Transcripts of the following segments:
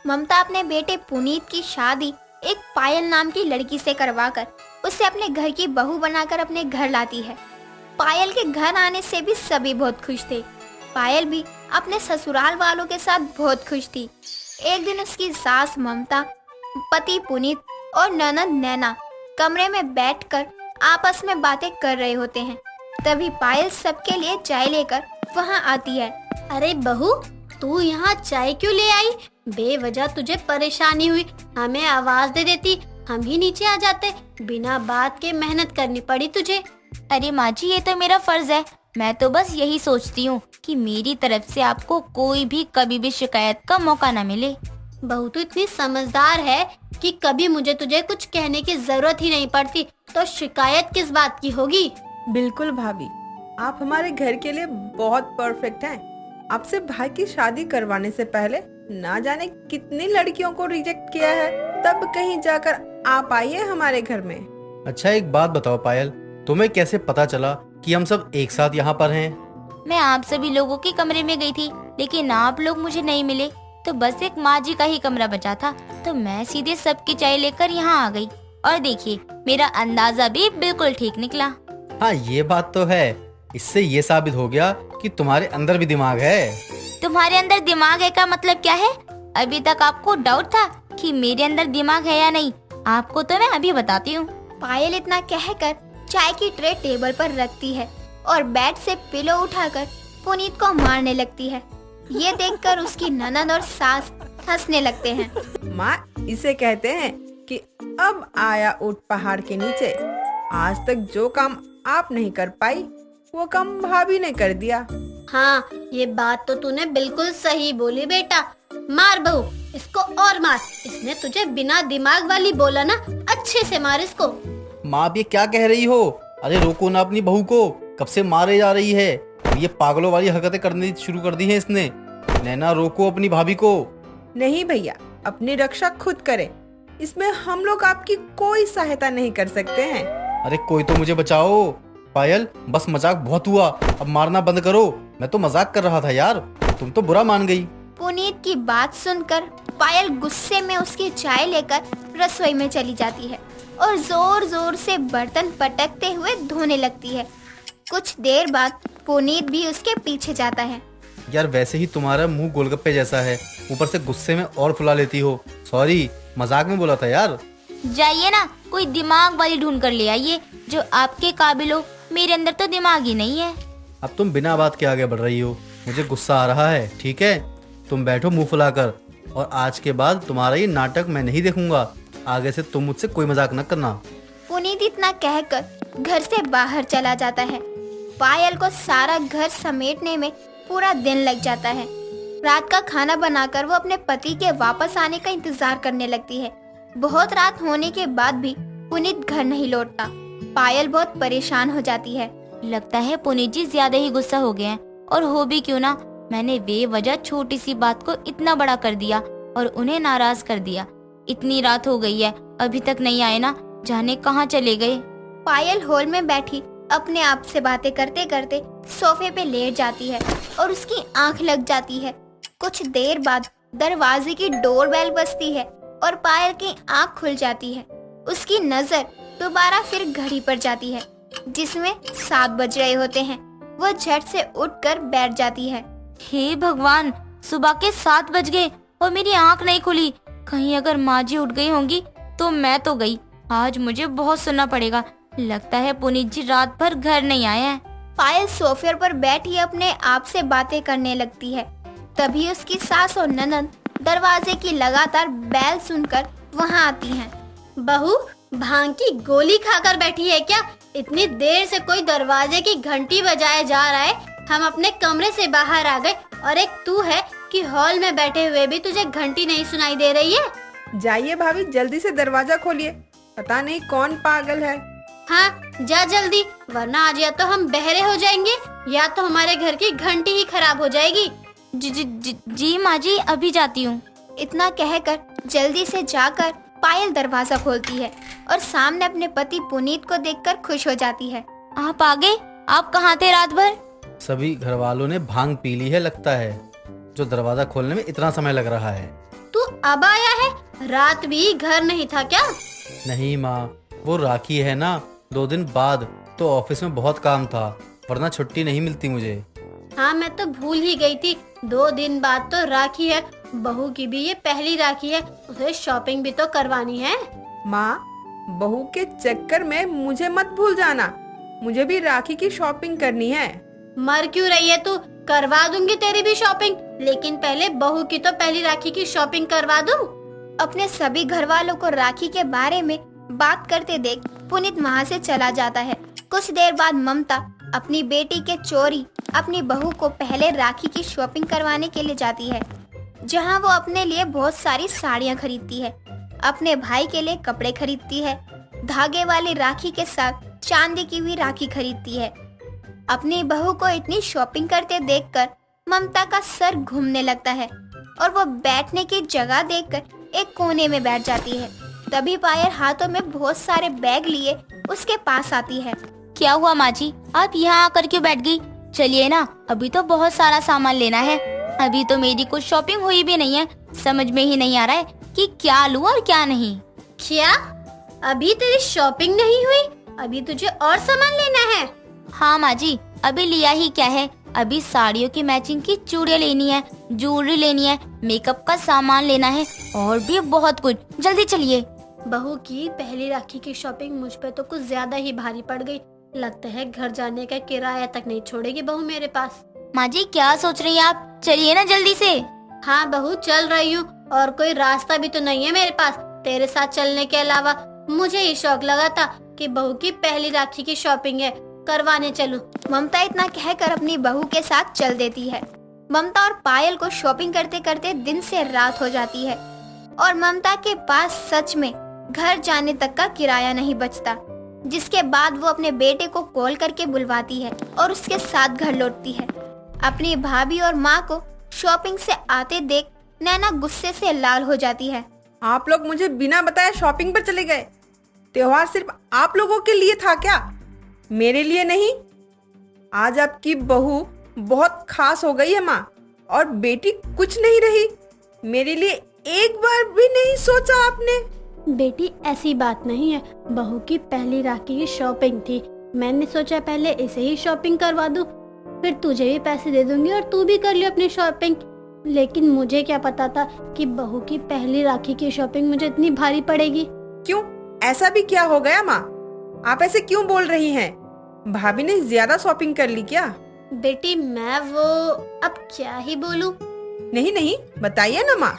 ममता अपने बेटे पुनीत की शादी एक पायल नाम की लड़की से करवाकर उसे अपने घर की बहू बनाकर अपने घर लाती है। पायल के घर आने से भी सभी बहुत खुश थे। पायल भी अपने ससुराल वालों के साथ बहुत खुश थी। एक दिन उसकी सास ममता, पति पुनीत और ननद नैना कमरे में बैठकर आपस में बातें कर रहे होते हैं। तभी पायल सबके लिए चाय लेकर वहां आती है। अरे बहू, तू यहाँ चाय क्यों ले आई? बेवजह तुझे परेशानी हुई, हमें आवाज दे देती, हम ही नीचे आ जाते। बिना बात के मेहनत करनी पड़ी तुझे। अरे माँ जी, ये तो मेरा फर्ज है। मैं तो बस यही सोचती हूँ कि मेरी तरफ से आपको कोई भी कभी भी शिकायत का मौका न मिले। बहू तो इतनी समझदार है कि कभी मुझे तुझे कुछ कहने की जरूरत ही नहीं पड़ती, तो शिकायत किस बात की होगी? बिल्कुल भाभी, आप हमारे घर के लिए बहुत परफेक्ट हैं। आपसे भाई की शादी करवाने से पहले ना जाने कितनी लड़कियों को रिजेक्ट किया है, तब कहीं जाकर आप आइए हमारे घर में। अच्छा एक बात बताओ पायल, तुम्हें कैसे पता चला कि हम सब एक साथ यहाँ पर हैं? मैं आप सभी लोगों के कमरे में गई थी, लेकिन आप लोग मुझे नहीं मिले, तो बस एक माँ जी का ही कमरा बचा था। तो मैं सीधे सबकी चाय लेकर यहाँ आ गई। और देखिए, मेरा अंदाजा भी बिल्कुल ठीक निकला। हाँ ये बात तो है। इससे ये साबित हो गया कि तुम्हारे अंदर भी दिमाग है। तुम्हारे अंदर दिमाग है का मतलब क्या है? अभी तक आपको डाउट था कि मेरे अंदर दिमाग है या नहीं। आपको तो मैं अभी बताती हूँ। पायल इतना कहकर चाय की ट्रे टेबल पर रखती है और बेड से पिलो उठाकर पुनीत को मारने लगती है। ये देखकर उसकी ननद और सास हंसने लगते हैं। माँ, इसे कहते हैं कि अब आया ऊंट पहाड़ के नीचे। आज तक जो काम आप नहीं कर पाई, वो काम भाभी ने कर दिया। हाँ, ये बात तो तूने बिल्कुल सही बोली बेटा। मार बहू, इसको और मार। इसने तुझे बिना दिमाग वाली बोला ना, अच्छे से मार इसको। माँ आप ये क्या कह रही हो? अरे रोको ना अपनी बहू को, कब से मारे जा रही है। ये पागलों वाली हरकतें करनी शुरू कर दी हैं इसने। नैना रोको अपनी भाभी को। नहीं भैया, अपनी रक्षा खुद करें। इसमें हम लोग आपकी कोई सहायता नहीं कर सकते हैं। अरे कोई तो मुझे बचाओ। पायल बस मजाक बहुत हुआ, अब मारना बंद करो। मैं तो मजाक कर रहा था यार, तुम तो बुरा मान गई। पुनीत की बात सुनकर पायल गुस्से में उसकी चाय लेकर रसोई में चली जाती है और जोर जोर से बर्तन पटकते हुए धोने लगती है। कुछ देर बाद पुनीत भी उसके पीछे जाता है। यार वैसे ही तुम्हारा मुंह गोलगप्पे जैसा है, ऊपर से गुस्से में और फुला लेती हो। सॉरी, मजाक में बोला था यार। जाइए ना, कोई दिमाग वाली ढूंढ कर ले आइए जो आपके काबिल हो। मेरे अंदर तो दिमाग ही नहीं है। अब तुम बिना बात के आगे बढ़ रही हो, मुझे गुस्सा आ रहा है। ठीक है, तुम बैठो मुंह फुलाकर, और आज के बाद तुम्हारा ये नाटक मैं नहीं देखूंगा। आगे से तुम मुझसे कोई मजाक न करना। पुनीत इतना कहकर घर से बाहर चला जाता है। पायल को सारा घर समेटने में पूरा दिन लग जाता है। रात का खाना बनाकर वो अपने पति के वापस आने का इंतजार करने लगती है। बहुत रात होने के बाद भी पुनीत घर नहीं लौटता। पायल बहुत परेशान हो जाती है। लगता है पुनीत जी ज्यादा ही गुस्सा हो गए हैं। और हो भी क्यों ना, मैंने बेवजह छोटी सी बात को इतना बड़ा कर दिया और उन्हें नाराज कर दिया। इतनी रात हो गई है, अभी तक नहीं आए ना, जाने कहाँ चले गए। पायल हॉल में बैठी अपने आप से बातें करते करते सोफे पे लेट जाती है और उसकी आंख लग जाती है। कुछ देर बाद दरवाजे की डोरबेल बजती है और पायल की आंख खुल जाती है। उसकी नजर दोबारा फिर घड़ी पर जाती है जिसमें 7 बज रहे होते हैं। वो झट से उठकर बैठ जाती है। हे भगवान, सुबह के 7 बज गए और मेरी आंख नहीं खुली। कहीं अगर माँ जी उठ गई होंगी तो मैं तो गई। आज मुझे बहुत सुनना पड़ेगा। लगता है पुनीत जी रात भर घर नहीं आए हैं। पायल सोफे पर बैठी अपने आप से बातें करने लगती है। तभी उसकी सास और ननद दरवाजे की लगातार बैल सुनकर वहां आती हैं। बहू, भांग की गोली खाकर बैठी है क्या? इतनी देर से कोई दरवाजे की घंटी बजाए जा रहा है। हम अपने कमरे से बाहर आ गए और एक तू है कि हॉल में बैठे हुए भी तुझे घंटी नहीं सुनाई दे रही है। जाइए भाभी, जल्दी से दरवाजा खोलिए। पता नहीं कौन पागल है। हाँ, जा जल्दी, वरना आज या तो हम बहरे हो जाएंगे या तो हमारे घर की घंटी ही खराब हो जाएगी। जी माँ जी, अभी जाती हूँ। इतना कहकर जल्दी से जाकर पायल दरवाजा खोलती है और सामने अपने पति पुनीत को देखकर खुश हो जाती है। आप आ गए? आप कहाँ थे रात भर? सभी घर वालों ने भांग पी ली है लगता है, जो दरवाजा खोलने में इतना समय लग रहा है। तू अब आया है? रात भी घर नहीं था क्या? नहीं माँ, वो राखी है ना, 2 दिन बाद तो ऑफिस में बहुत काम था, वरना छुट्टी नहीं मिलती मुझे। हाँ, मैं तो भूल ही गई थी, 2 दिन बाद तो राखी है। बहू की भी ये पहली राखी है, उसे शॉपिंग भी तो करवानी है। माँ, बहू के चक्कर में मुझे मत भूल जाना, मुझे भी राखी की शॉपिंग करनी है। मर क्यों रही है तू? करवा दूंगी तेरी भी शॉपिंग, लेकिन पहले बहू की तो पहली राखी की शॉपिंग करवा दूं। अपने सभी घर वालों को राखी के बारे में बात करते देख पुनीत वहाँ से चला जाता है। कुछ देर बाद ममता अपनी बेटी के चोरी अपनी बहू को पहले राखी की शॉपिंग करवाने के लिए जाती है, जहाँ वो अपने लिए बहुत सारी साड़ियाँ खरीदती है, अपने भाई के लिए कपड़े खरीदती है, धागे वाली राखी के साथ चांदी की भी राखी खरीदती है। अपनी बहू को इतनी शॉपिंग करते देखकर ममता का सर घूमने लगता है और वो बैठने की जगह देखकर एक कोने में बैठ जाती है। तभी पायल हाथों में बहुत सारे बैग लिए उसके पास आती है। क्या हुआ माँ जी, आप यहाँ आकर क्यों बैठ गई? चलिए ना, अभी तो बहुत सारा सामान लेना है। अभी तो मेरी कुछ शॉपिंग हुई भी नहीं है, समझ में ही नहीं आ रहा है कि क्या लूँ और क्या नहीं। क्या? अभी तेरी शॉपिंग नहीं हुई? अभी तुझे और सामान लेना है? हाँ माँ जी, अभी लिया ही क्या है, अभी साड़ियों की मैचिंग की चूड़ियाँ लेनी है, ज्वेलरी लेनी है, मेकअप का सामान लेना है और भी बहुत कुछ। जल्दी चलिए। बहू की पहली राखी की शॉपिंग मुझ पे तो कुछ ज्यादा ही भारी पड़ गई। लगता है घर जाने का किराया तक नहीं छोड़ेगी बहू मेरे पास। माँ जी क्या सोच रही हैं आप? चलिए ना जल्दी से। हाँ बहू, चल रही हूँ, और कोई रास्ता भी तो नहीं है मेरे पास तेरे साथ चलने के अलावा। मुझे ये शौक लगा था कि बहू की पहली राखी की शॉपिंग है, करवाने चलूं। ममता इतना कहकर अपनी बहू के साथ चल देती है। ममता और पायल को शॉपिंग करते करते दिन से रात हो जाती है और ममता के पास सच में घर जाने तक का किराया नहीं बचता, जिसके बाद वो अपने बेटे को कॉल करके बुलवाती है और उसके साथ घर लौटती है। अपनी भाभी और माँ को शॉपिंग से आते देख नैना गुस्से से लाल हो जाती है। आप लोग मुझे बिना बताए शॉपिंग पर चले गए। त्योहार सिर्फ आप लोगों के लिए था क्या, मेरे लिए नहीं? आज आपकी बहू बहुत खास हो गई है माँ, और बेटी कुछ नहीं रही। मेरे लिए एक बार भी नहीं सोचा आपने? बेटी ऐसी बात नहीं है, बहू की पहली राखी की शॉपिंग थी, मैंने सोचा पहले इसे ही शॉपिंग करवा दूं, फिर तुझे भी पैसे दे दूंगी और तू भी कर लियो अपनी शॉपिंग। लेकिन मुझे क्या पता था कि बहू की पहली राखी की शॉपिंग मुझे इतनी भारी पड़ेगी। क्यों, ऐसा भी क्या हो गया माँ? आप ऐसे क्यों बोल रही हैं? भाभी ने ज्यादा शॉपिंग कर ली क्या? बेटी मैं वो अब क्या ही बोलूं। नहीं नहीं, बताइए ना माँ।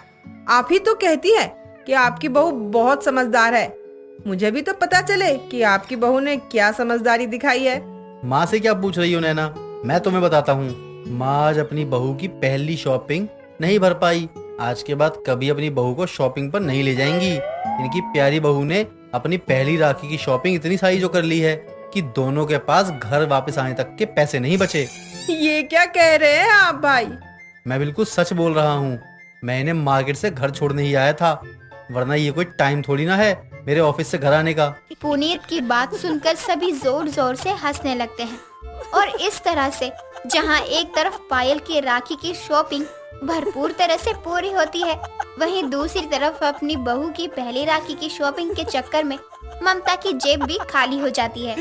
आप ही तो कहती है कि आपकी बहू बहुत समझदार है। मुझे भी तो पता चले कि आपकी बहू ने क्या समझदारी दिखाई है। माँ से क्या पूछ रही हो नैना, मैं तुम्हें बताता हूँ। माँ आज अपनी बहू की पहली शॉपिंग नहीं भर पाई, आज के बाद कभी अपनी बहू को शॉपिंग पर नहीं ले जाएंगी। इनकी प्यारी बहू ने अपनी पहली राखी की शॉपिंग इतनी सारी जो कर ली है कि दोनों के पास घर वापस आने तक के पैसे नहीं बचे। ये क्या कह रहे हैं आप भाई? मैं बिल्कुल सच बोल रहा हूँ। मैं इन्हें मार्केट से घर छोड़ने ही आया था, वरना ये कोई टाइम थोड़ी ना है मेरे ऑफिस से घर आने का। पुनीत की बात सुनकर सभी जोर जोर से हंसने लगते हैं और इस तरह से जहां एक तरफ पायल की राखी की शॉपिंग भरपूर तरह से पूरी होती है, वहीं दूसरी तरफ अपनी बहू की पहली राखी की शॉपिंग के चक्कर में ममता की जेब भी खाली हो जाती है।